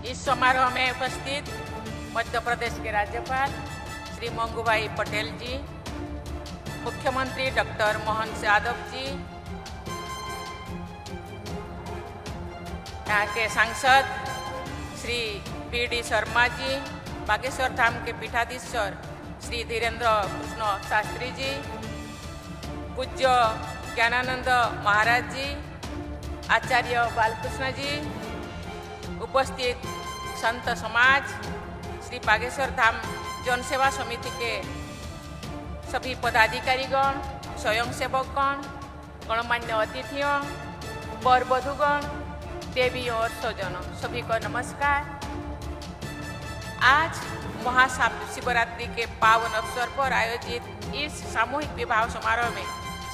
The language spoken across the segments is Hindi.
इस समारोह में उपस्थित मध्य प्रदेश के राज्यपाल श्री मंगूभाई पटेल जी, मुख्यमंत्री डॉक्टर मोहन यादव जी, यहाँ के सांसद श्री पी.डी. शर्मा जी, बागेश्वर धाम के पीठाधीश्वर श्री धीरेन्द्र कृष्ण शास्त्री जी, पूज्य ज्ञानानंद महाराज जी, आचार्य बालकृष्ण जी, उपस्थित संत समाज, श्री बागेश्वर धाम जन सेवा समिति के सभी पदाधिकारीगण, स्वयंसेवकगण, गणमान्य अतिथियों, वर वधुगण, देवियों और स्वजनों, सभी को नमस्कार। आज महाशिवरात्रि के पावन अवसर पर आयोजित इस सामूहिक विवाह समारोह में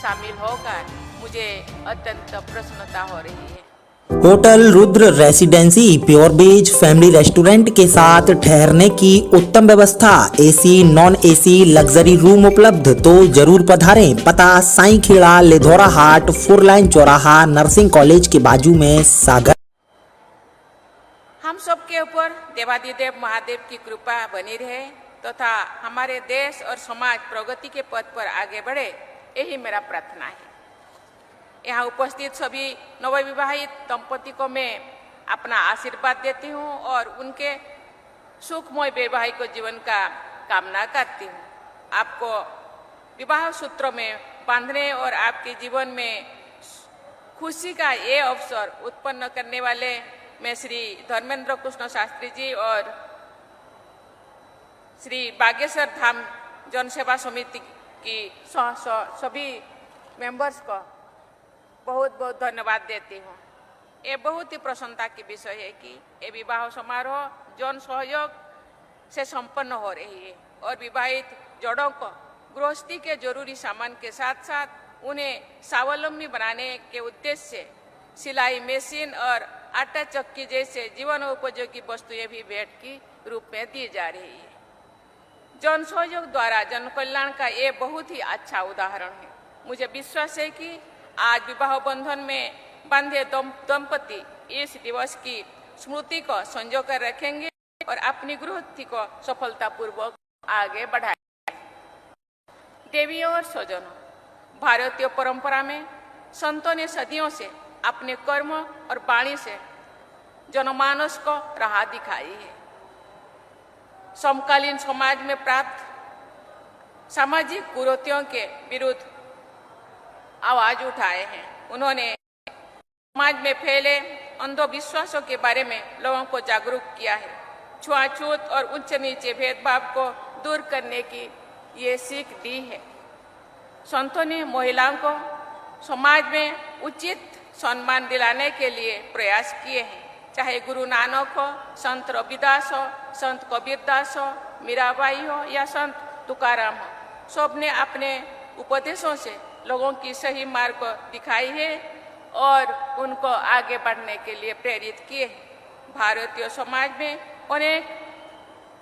शामिल होकर मुझे अत्यंत प्रसन्नता हो रही है। Hotel Rudra residency pure veg family restaurant के साथ ठहरने की उत्तम व्यवस्था, AC non AC luxury room उपलब्ध, तो जरूर पधारें। पता साईं खेड़ा, लेधौरा हाट, 4 लाइन चौराहा, नर्सिंग कॉलेज के बाजू में, सागर। हम सबके ऊपर देवादिदेव महादेव की कृपा बनी रहे तथा हमारे देश और समाज प्रगति के पथ पर आगे बढ़े, यही मेरा प्रार्थना है। यहाँ उपस्थित सभी नवविवाहित दंपति को मैं अपना आशीर्वाद देती हूँ और उनके सुखमय वैवाहिक जीवन का कामना करती हूँ। आपको विवाह सूत्रों में बांधने और आपके जीवन में खुशी का ये अवसर उत्पन्न करने वाले मैं श्री धर्मेंद्र कृष्ण शास्त्री जी और श्री बागेश्वर धाम जन सेवा समिति की सभी मेंबर्स को बहुत बहुत धन्यवाद देती हूँ। ये बहुत ही प्रसन्नता की विषय है कि ये विवाह समारोह जन सहयोग से संपन्न हो रही है और विवाहित जोड़ों को गृहस्थी के जरूरी सामान के साथ साथ उन्हें स्वावलंबी बनाने के उद्देश्य से सिलाई मशीन और आटा चक्की जैसे जीवन उपयोगी वस्तुएं भी भेंट की रूप में दी जा रही है। जन सहयोग द्वारा जन कल्याण का ये बहुत ही अच्छा उदाहरण है। मुझे विश्वास है कि आज विवाह बंधन में बंधे दंपति इस दिवस की स्मृति को संजो कर रखेंगे और अपनी गृहस्थी को सफलतापूर्वक आगे बढ़ाएंगे। देवियों और स्वजनों, भारतीय परंपरा में संतों ने सदियों से अपने कर्म और वाणी से जनमानस को राह दिखाई है। समकालीन समाज में प्राप्त सामाजिक कुरीतियों के विरुद्ध आवाज उठाए हैं। उन्होंने समाज में फैले अंधविश्वासों के बारे में लोगों को जागरूक किया है। छुआछूत और उच्च नीचे भेदभाव को दूर करने की ये सीख दी है। संतों ने महिलाओं को समाज में उचित सम्मान दिलाने के लिए प्रयास किए हैं। चाहे गुरु नानक हो, संत रविदास हो, संत कबीरदास हो, मीराबाई हो या संत तुकाराम हो, सबने अपने उपदेशों से लोगों की सही मार्ग को दिखाई है और उनको आगे बढ़ने के लिए प्रेरित किए हैं। भारतीय समाज में अनेक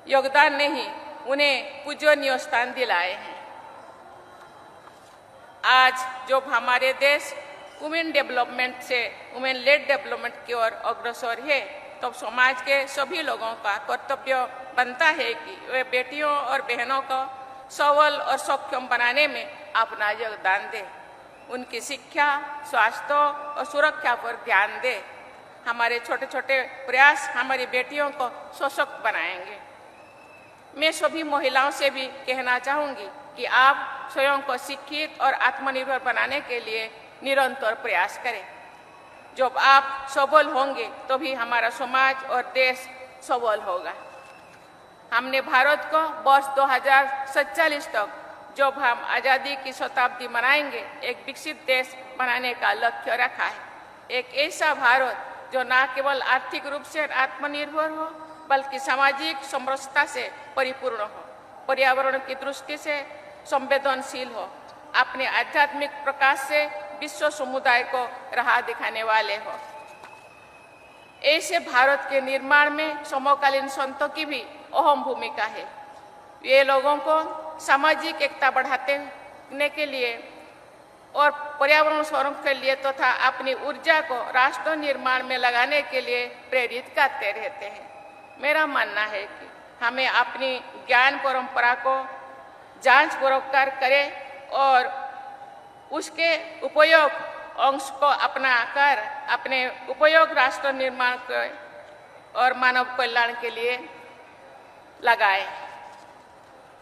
योगदान ने ही उन्हें पूजनीय स्थान दिलाए हैं। आज जब हमारे देश वुमेन डेवलपमेंट से वुमेन लेड डेवलपमेंट की ओर अग्रसर है, तो समाज के सभी लोगों का कर्तव्य बनता है कि वे बेटियों और बहनों को सबल और सक्षम बनाने में अपना योगदान दें। उनकी शिक्षा, स्वास्थ्य और सुरक्षा पर ध्यान दें। हमारे छोटे छोटे प्रयास हमारी बेटियों को सशक्त बनाएंगे। मैं सभी महिलाओं से भी कहना चाहूँगी कि आप स्वयं को शिक्षित और आत्मनिर्भर बनाने के लिए निरंतर प्रयास करें। जब आप सबल होंगे तो भी हमारा समाज और देश सबल होगा। हमने भारत को वर्ष 2047 तक, जब हम आज़ादी की शताब्दी मनाएंगे, एक विकसित देश बनाने का लक्ष्य रखा है। एक ऐसा भारत जो न केवल आर्थिक रूप से आत्मनिर्भर हो बल्कि सामाजिक समरसता से परिपूर्ण हो, पर्यावरण की दृष्टि से संवेदनशील हो, अपने आध्यात्मिक प्रकाश से विश्व समुदाय को राह दिखाने वाले हो। ऐसे भारत के निर्माण में समकालीन संतों की भी अहम भूमिका है। ये लोगों को सामाजिक एकता बढ़ाने के लिए और पर्यावरण संरक्षण के लिए तथा अपनी ऊर्जा को राष्ट्र निर्माण में लगाने के लिए प्रेरित करते रहते हैं। मेरा मानना है कि हमें अपनी ज्ञान परंपरा को जांच पड़ताल करें और उसके उपयोग अंश को अपना कर अपने उपयोग राष्ट्र निर्माण के और मानव कल्याण के लिए लगाएं।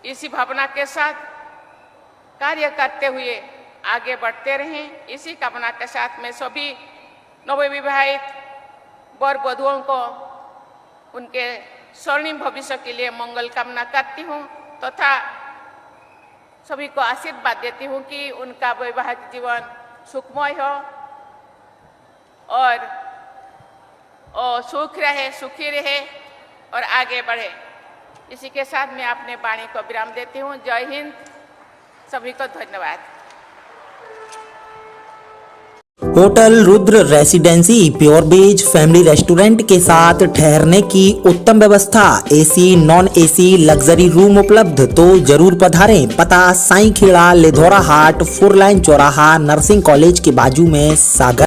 इसी भावना के साथ कार्य करते हुए आगे बढ़ते रहें। इसी कामना के साथ मैं सभी नवविवाहित वर वधुओं को उनके स्वर्णिम भविष्य के लिए मंगल कामना करती हूँ तथा सभी को आशीर्वाद देती हूँ कि उनका वैवाहिक जीवन सुखमय हो और सुख रहे, सुखी रहे और आगे बढ़े। इसी के साथ मैं अपने वाणी को विराम देती हूँ। जय हिंद, सभी को धन्यवाद। Hotel Rudra residency pure veg family restaurant के साथ ठहरने की उत्तम व्यवस्था, AC non AC luxury room उपलब्ध, तो जरूर पधारें। पता साईं खेड़ा, लिधौरा हाट, 4 लाइन चौराहा, नर्सिंग कॉलेज के बाजू में, सागर।